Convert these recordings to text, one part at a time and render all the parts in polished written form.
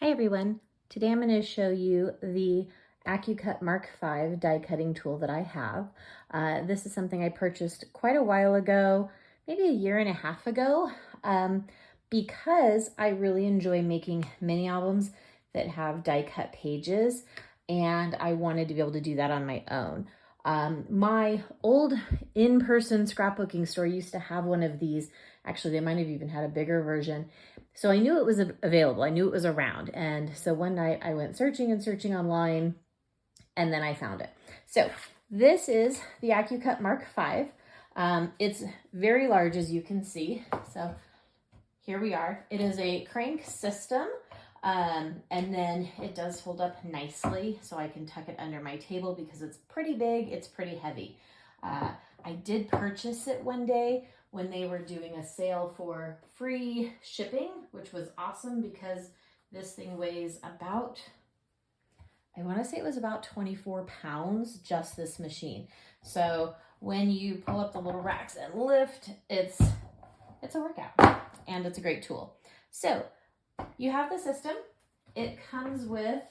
Hi everyone. Today I'm going to show you the DieCut Mark5 die cutting tool that I have. This is something I purchased quite a while ago, maybe a year and a half ago, because I really enjoy making mini albums that have die cut pages, and I wanted to be able to do that on my own. My old in-person scrapbooking store used to have one of these. Actually, they might have even had a bigger version. So I knew it was available. I knew it was around. And so one night I went searching and searching online, and then I found it. So this is the DieCut Mark5. It's very large, as you can see. So here we are. It is a crank system. And then it does fold up nicely, so I can tuck it under my table because it's pretty big, it's pretty heavy. I did purchase it one day when they were doing a sale for free shipping, which was awesome because this thing weighs about, I want to say it was about 24 pounds, just this machine. So when you pull up the little racks and lift, it's a workout, and it's a great tool. So you have the system. It comes with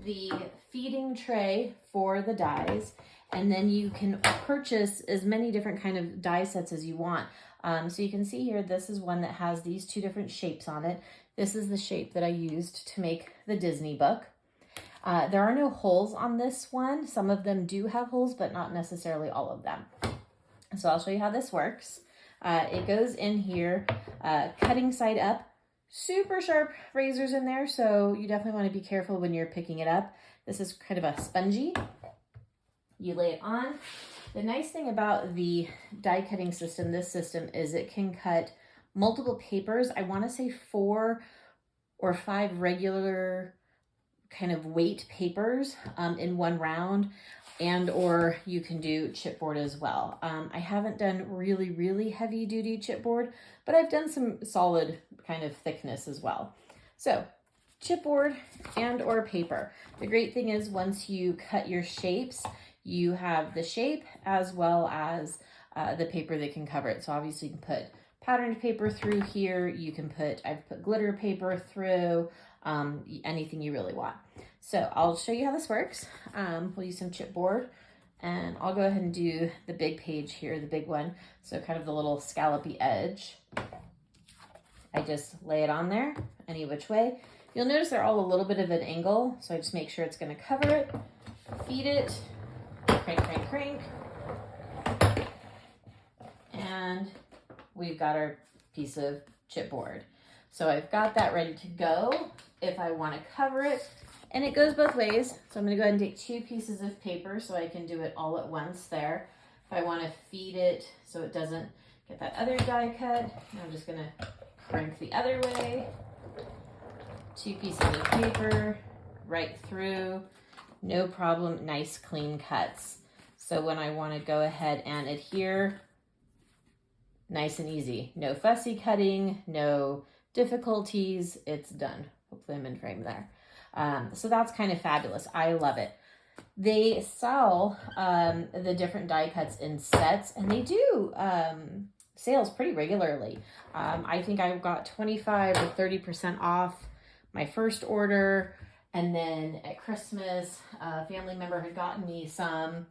the feeding tray for the dies, and then you can purchase as many different kind of die sets as you want. So you can see here, this is one that has these two different shapes on it. This is the shape that I used to make the Disney book. There are no holes on this one. Some of them do have holes, but not necessarily all of them. So I'll show you how this works. It goes in here, cutting side up. Super sharp razors in there, so you definitely want to be careful when you're picking it up. This is kind of a spongy. You lay it on. The nice thing about the die cutting system, this system, is it can cut multiple papers. I want to say 4 or 5 regular kind of weight papers in one round, and or you can do chipboard as well. I haven't done really heavy duty chipboard, but I've done some solid kind of thickness as well. So chipboard and or paper. The great thing is once you cut your shapes, you have the shape as well as the paper that can cover it. So obviously you can put patterned paper through here. You can put, I've put glitter paper through, anything you really want. So I'll show you how this works. We'll use some chipboard, and I'll go ahead and do the big page here, the big one. So kind of the little scallopy edge. I just lay it on there any which way. You'll notice they're all a little bit of an angle, so I just make sure it's going to cover it, feed it, crank, and we've got our piece of chipboard. So I've got that ready to go if I want to cover it, and it goes both ways. So I'm going to go ahead and take 2 pieces of paper so I can do it all at once there. If I want to feed it so it doesn't get that other die cut, I'm just going to crank the other way. 2 pieces of paper right through, no problem, nice clean cuts. So when I want to go ahead and adhere, nice and easy. No fussy cutting, no difficulties, it's done. Hopefully I'm in frame there. So that's kind of fabulous. I love it. They sell the different die cuts in sets, and they do sales pretty regularly. I think I got 25 or 30% off my first order, and then at Christmas, a family member had gotten me some.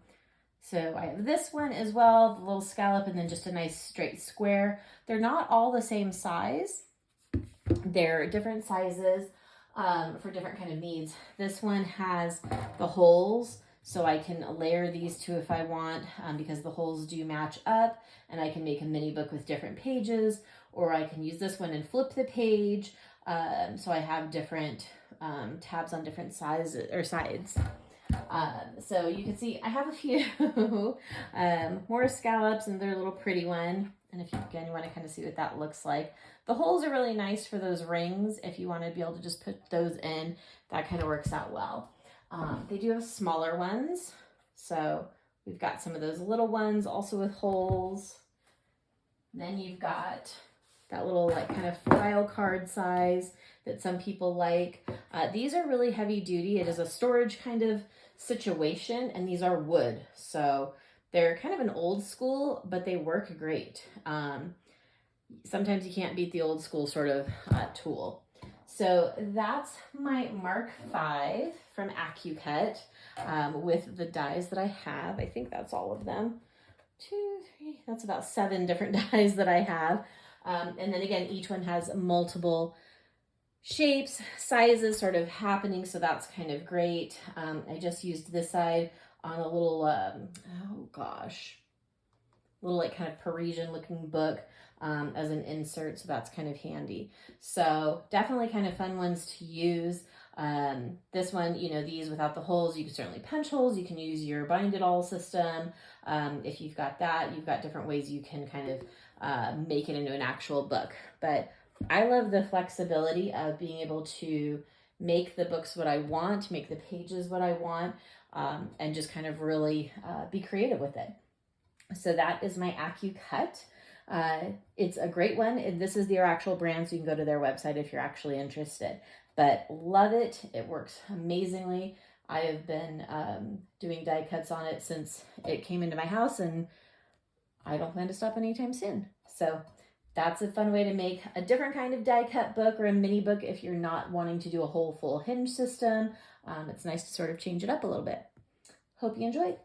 So I have this one as well, the little scallop, and then just a nice straight square. They're not all the same size. They're different sizes for different kind of needs. This one has the holes, so I can layer these two if I want, because the holes do match up, and I can make a mini book with different pages, or I can use this one and flip the page. So I have different tabs on different sizes or sides. So you can see I have a few more scallops, and they're a little pretty one. And if you, again, you want to kind of see what that looks like. The holes are really nice for those rings. If you want to be able to just put those in, that kind of works out well. They do have smaller ones. So we've got some of those little ones also with holes. Then you've got that little like kind of file card size that some people like. These are really heavy duty. It is a storage kind of situation, and these are wood. So they're kind of an old school, but they work great. Sometimes you can't beat the old school sort of tool. So that's my Mark 5 from DieCut with the dies that I have. I think that's all of them. 2, 3, that's about 7 different dies that I have. And then again, each one has multiple shapes, sizes sort of happening, so that's kind of great. I just used this side on a little, oh gosh, little like kind of Parisian looking book as an insert, so that's kind of handy. So definitely kind of fun ones to use. This one, you know, these without the holes, you can certainly punch holes. You can use your bind it all system. If you've got that, you've got different ways you can kind of make it into an actual book. But I love the flexibility of being able to make the books what I want, make the pages what I want, and just kind of really be creative with it. So that is my DieCut. It's a great one, and this is their actual brand, so you can go to their website if you're actually interested. But love it. It works amazingly. I have been doing die cuts on it since it came into my house, and I don't plan to stop anytime soon. So that's a fun way to make a different kind of die cut book or a mini book if you're not wanting to do a whole full hinge system. It's nice to sort of change it up a little bit. Hope you enjoyed.